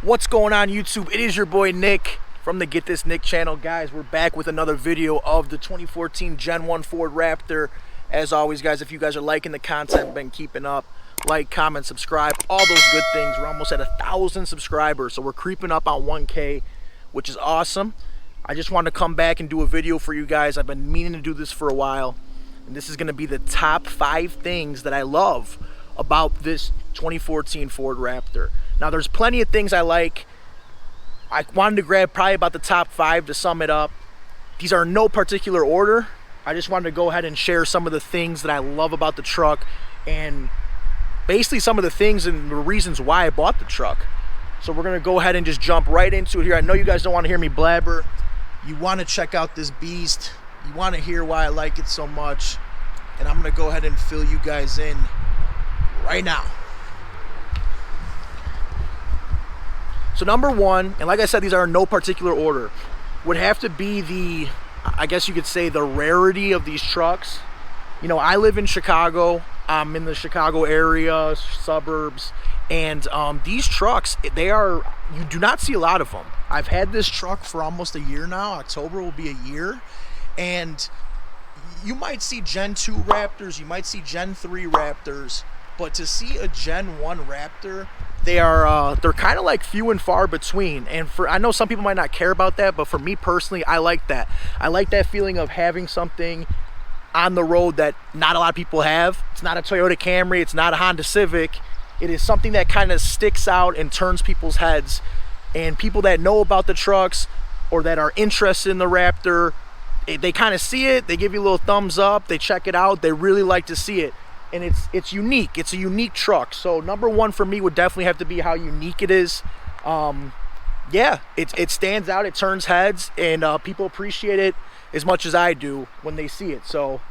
What's going on, YouTube? It is your boy Nick from the Get This Nick channel. Guys, we're back with another video of the 2014 Gen 1 Ford Raptor. As always, guys, if you guys are liking the content, been keeping up, like, comment, subscribe, all those good things. We're almost at 1,000 subscribers, so we're creeping up on 1K, which is awesome. I just wanted to come back and do a video for you guys. I've been meaning to do this for a while, and this is going to be the top 5 things that I love about this 2014 Ford Raptor. Now, there's plenty of things I like. I wanted to grab probably about the top 5 to sum it up. These are in no particular order. I just wanted to go ahead and share some of the things that I love about the truck and basically some of the things and the reasons why I bought the truck. So we're going to go ahead and just jump right into it here. I know you guys don't want to hear me blabber. You want to check out this beast. You want to hear why I like it so much. And I'm going to go ahead and fill you guys in right now. So number one, and like I said, these are in no particular order, would have to be the, I guess you could say, the rarity of these trucks. You know, I live in Chicago. I'm in the Chicago area, suburbs, and these trucks, you do not see a lot of them. I've had this truck for almost a year now. October will be a year, and you might see Gen 2 Raptors, you might see Gen 3 Raptors, but to see a Gen 1 Raptor, they're kind of like few and far between. And I know some people might not care about that, but for me personally, I like that. I like that feeling of having something on the road that not a lot of people have. It's not a Toyota Camry, it's not a Honda Civic. It is something that kind of sticks out and turns people's heads. And people that know about the trucks or that are interested in the Raptor, they kind of see it, they give you a little thumbs up, they check it out, they really like to see it. And it's unique. It's a unique truck. So number one for me would definitely have to be how unique it is. Yeah, it stands out, it turns heads, and people appreciate it as much as I do when they see it. So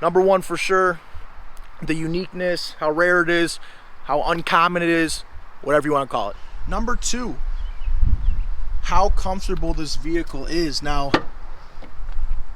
number one for sure, the uniqueness, how rare it is, how uncommon it is, whatever you want to call it. Number two, how comfortable this vehicle is. Now,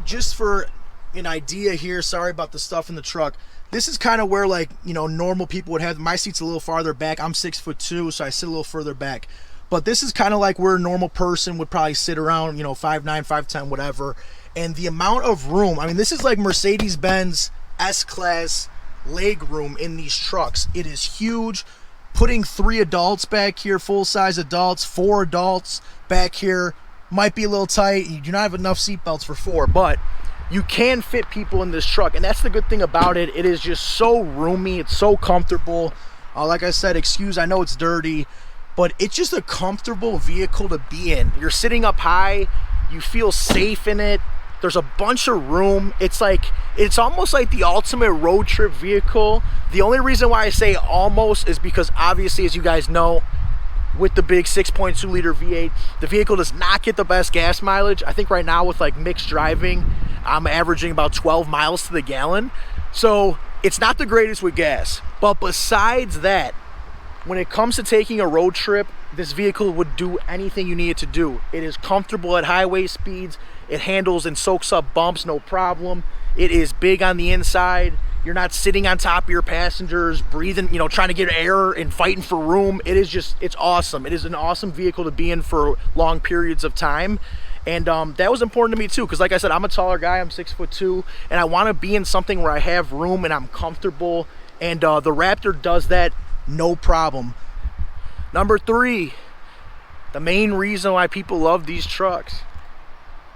just for an idea here, sorry about the stuff in the truck, this is kind of where, like, you know, normal people would have. My seat's a little farther back. I'm 6'2", so I sit a little further back. But this is kind of like where a normal person would probably sit around, you know, 5'9", 5'10", whatever. And the amount of room, I mean, this is like Mercedes-Benz S-Class leg room in these trucks. It is huge. Putting 3 adults back here, full-size adults, 4 adults back here might be a little tight. You do not have enough seat belts for 4, but you can fit people in this truck, and that's the good thing about it. It is just so roomy, it's so comfortable. Like I said, I know it's dirty, but it's just a comfortable vehicle to be in. You're sitting up high, you feel safe in it. There's a bunch of room. It's almost like the ultimate road trip vehicle. The only reason why I say almost is because obviously, as you guys know, with the big 6.2 liter V8, the vehicle does not get the best gas mileage. I think right now with like mixed driving, I'm averaging about 12 miles to the gallon. So it's not the greatest with gas. But besides that, when it comes to taking a road trip, this vehicle would do anything you need it to do. It is comfortable at highway speeds. It handles and soaks up bumps, no problem. It is big on the inside. You're not sitting on top of your passengers, breathing, you know, trying to get air and fighting for room. It's awesome. It is an awesome vehicle to be in for long periods of time. And that was important to me too, because like I said, I'm a taller guy, I'm 6'2", and I want to be in something where I have room and I'm comfortable. And the Raptor does that, no problem. Number 3, the main reason why people love these trucks,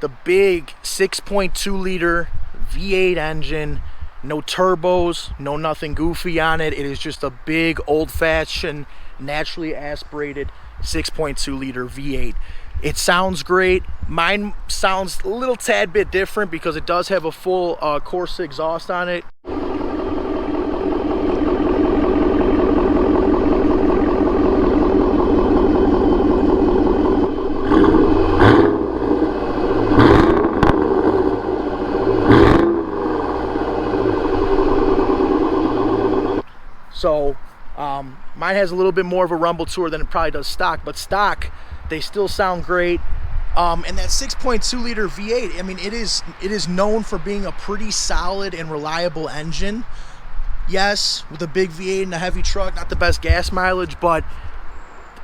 the big 6.2 liter V8 engine. No turbos, no nothing goofy on it. It is just a big, old-fashioned, naturally aspirated 6.2 liter V8. It sounds great. Mine sounds a little tad bit different because it does have a full Corsa exhaust on it. So mine has a little bit more of a rumble to it than it probably does stock, but stock, they still sound great. And that 6.2 liter V8, I mean, it is known for being a pretty solid and reliable engine. Yes, with a big V8 and a heavy truck, not the best gas mileage, but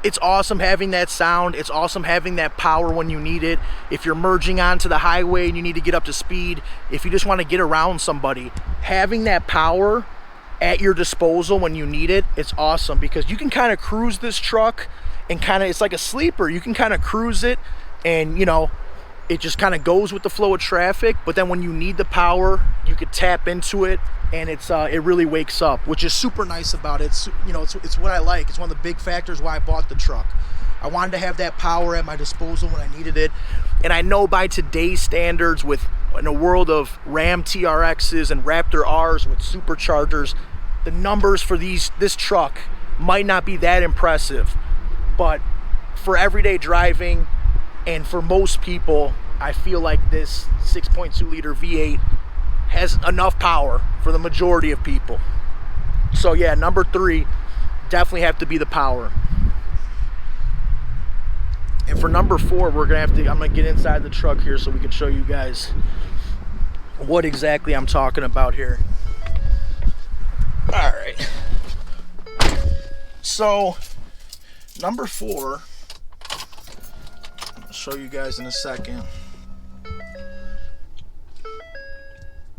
it's awesome having that sound. It's awesome having that power when you need it. If you're merging onto the highway and you need to get up to speed, if you just want to get around somebody, having that power at your disposal when you need it, it's awesome, because you can kind of cruise this truck and it's like a sleeper. You can kind of cruise it, and you know, it just kind of goes with the flow of traffic. But then when you need the power, you could tap into it, and it really wakes up, which is super nice about it. It's what I like. It's one of the big factors why I bought the truck. I wanted to have that power at my disposal when I needed it. And I know by today's standards, in a world of Ram TRXs and Raptor Rs with superchargers, the numbers for this truck might not be that impressive. But for everyday driving, and for most people, I feel like this 6.2 liter V8 has enough power for the majority of people. So yeah, number 3, definitely have to be the power. And for number 4, I'm gonna get inside the truck here so we can show you guys what exactly I'm talking about here. All right. So number 4, I'll show you guys in a second.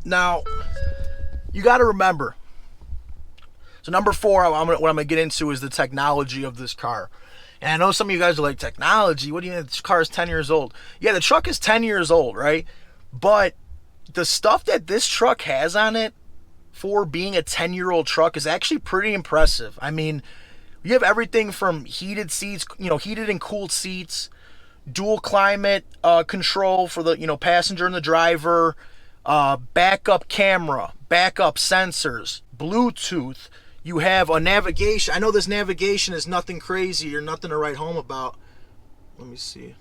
Now, you got to remember, so number 4, what I'm going to get into is the technology of this car. And I know some of you guys are like, technology? What do you mean this car is 10 years old? Yeah, the truck is 10 years old, right? But the stuff that this truck has on it for being a 10-year-old truck is actually pretty impressive. I mean, you have everything from heated seats, heated and cooled seats, dual climate control for the, passenger and the driver, backup camera, backup sensors, Bluetooth. You have a navigation. I know this navigation is nothing crazy or nothing to write home about. Let me see.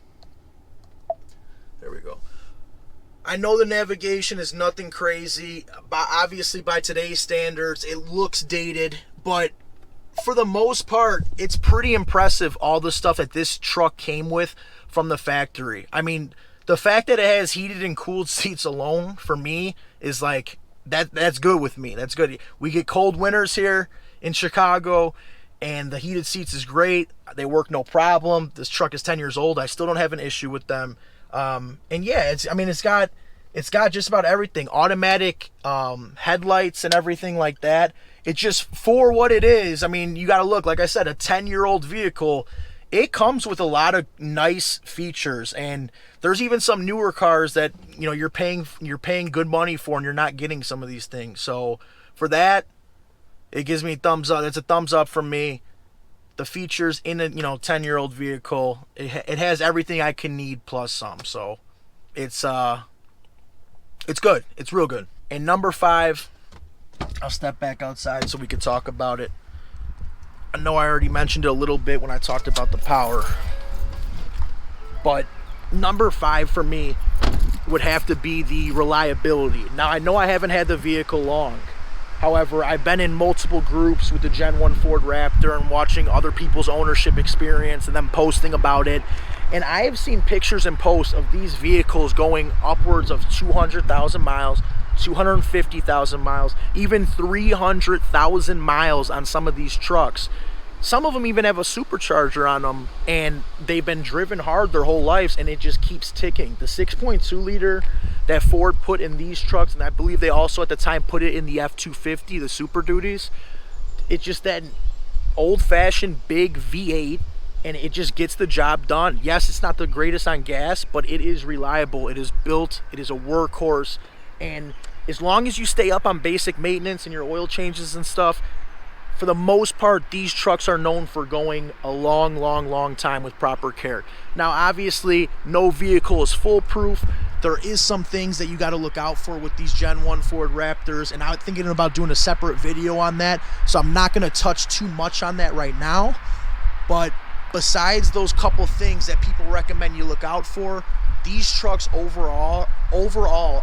There we go. I know the navigation is nothing crazy. Obviously, by today's standards, it looks dated, but for the most part, it's pretty impressive, all the stuff that this truck came with from the factory. I mean, the fact that it has heated and cooled seats alone, for me, is like, that's good with me. That's good. We get cold winters here in Chicago, and the heated seats is great. They work no problem. This truck is 10 years old. I still don't have an issue with them. And yeah, it's got just about everything. Automatic headlights and everything like that. It's just, for what it is, I mean, you got to look, like I said, a 10-year-old vehicle. It comes with a lot of nice features, and there's even some newer cars that, you're paying good money for, and you're not getting some of these things. So for that, it gives me a thumbs up. It's a thumbs up from me. The features in a 10-year-old vehicle, it has everything I can need plus some. So it's good. It's real good. And number 5, I'll step back outside so we can talk about it. I know I already mentioned it a little bit when I talked about the power, but number 5 for me would have to be the reliability. Now, I know I haven't had the vehicle long. However, I've been in multiple groups with the Gen 1 Ford Raptor and watching other people's ownership experience and them posting about it. And I have seen pictures and posts of these vehicles going upwards of 200,000 miles, 250,000 miles, even 300,000 miles on some of these trucks. Some of them even have a supercharger on them, and they've been driven hard their whole lives, and it just keeps ticking. The 6.2 liter that Ford put in these trucks, and I believe they also at the time put it in the F-250, the Super Duties, it's just that old-fashioned big V8, and it just gets the job done. Yes, it's not the greatest on gas, but it is reliable. It is built. It is a workhorse, and as long as you stay up on basic maintenance and your oil changes and stuff, for the most part, these trucks are known for going a long time with proper care. Now, obviously, no vehicle is foolproof. There is some things that you got to look out for with these Gen 1 Ford Raptors, and I'm thinking about doing a separate video on that, so I'm not going to touch too much on that right now. But besides those couple things that people recommend you look out for, these trucks overall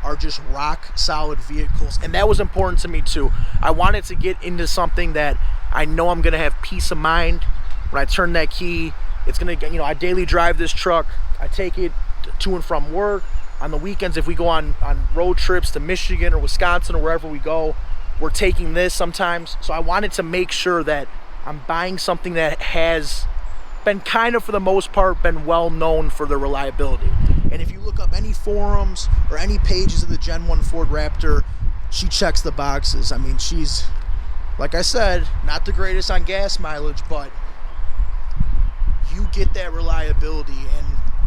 are just rock solid vehicles, and that was important to me too. I wanted to get into something that I know I'm gonna have peace of mind when I turn that key. It's gonna, I daily drive this truck. I take it to and from work. On the weekends, if we go on road trips to Michigan or Wisconsin or wherever we go, we're taking this sometimes. So I wanted to make sure that I'm buying something that has been kind of, for the most part, been well known for their reliability. And if you look up any forums or any pages of the Gen 1 Ford Raptor, she checks the boxes. I mean, she's, like I said, not the greatest on gas mileage, but you get that reliability. And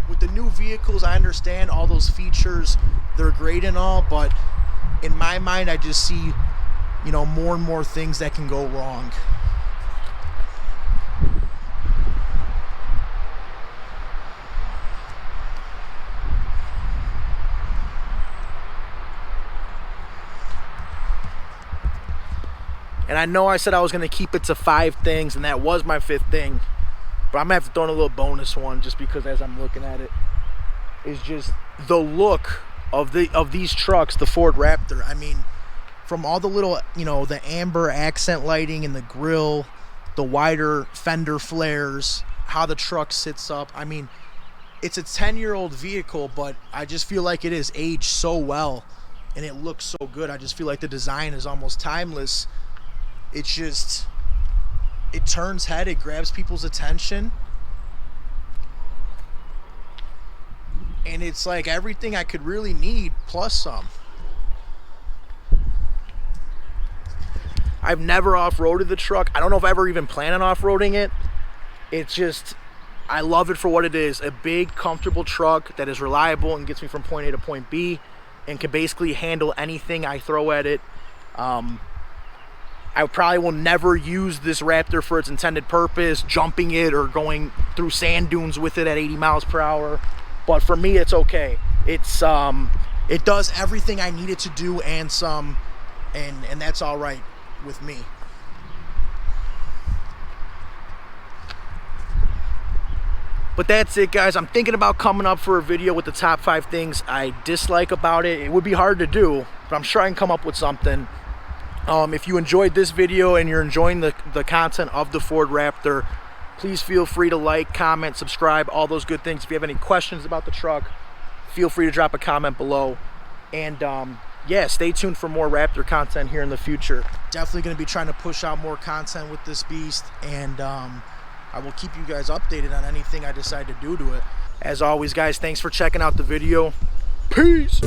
with the new vehicles, I understand all those features, they're great and all, but in my mind, I just see, you know, more and more things that can go wrong. And I know I said I was going to keep it to 5 things, and that was my 5th thing. But I'm going to have to throw in a little bonus one, just because as I'm looking at it, is just the look of these trucks, the Ford Raptor. I mean, from all the little, you know, the amber accent lighting in the grille, the wider fender flares, how the truck sits up. I mean, it's a 10-year-old vehicle, but I just feel like it is aged so well, and it looks so good. I just feel like the design is almost timeless. It's just, it turns head, it grabs people's attention, and it's like everything I could really need plus some. I've never off-roaded the truck. I don't know if I ever even plan on off-roading it. It's just, I love it for what it is. A big, comfortable truck that is reliable and gets me from point A to point B and can basically handle anything I throw at it. I probably will never use this Raptor for its intended purpose, jumping it or going through sand dunes with it at 80 miles per hour. But for me, it's okay. It's it does everything I need it to do and some, and that's all right with me. But that's it, guys. I'm thinking about coming up for a video with the top 5 things I dislike about it. It would be hard to do, but I'm sure I can come up with something. If you enjoyed this video and you're enjoying the content of the Ford Raptor, please feel free to like, comment, subscribe, all those good things. If you have any questions about the truck, feel free to drop a comment below. And yeah, stay tuned for more Raptor content here in the future. Definitely going to be trying to push out more content with this beast, and I will keep you guys updated on anything I decide to do to it. As always, guys, thanks for checking out the video. Peace!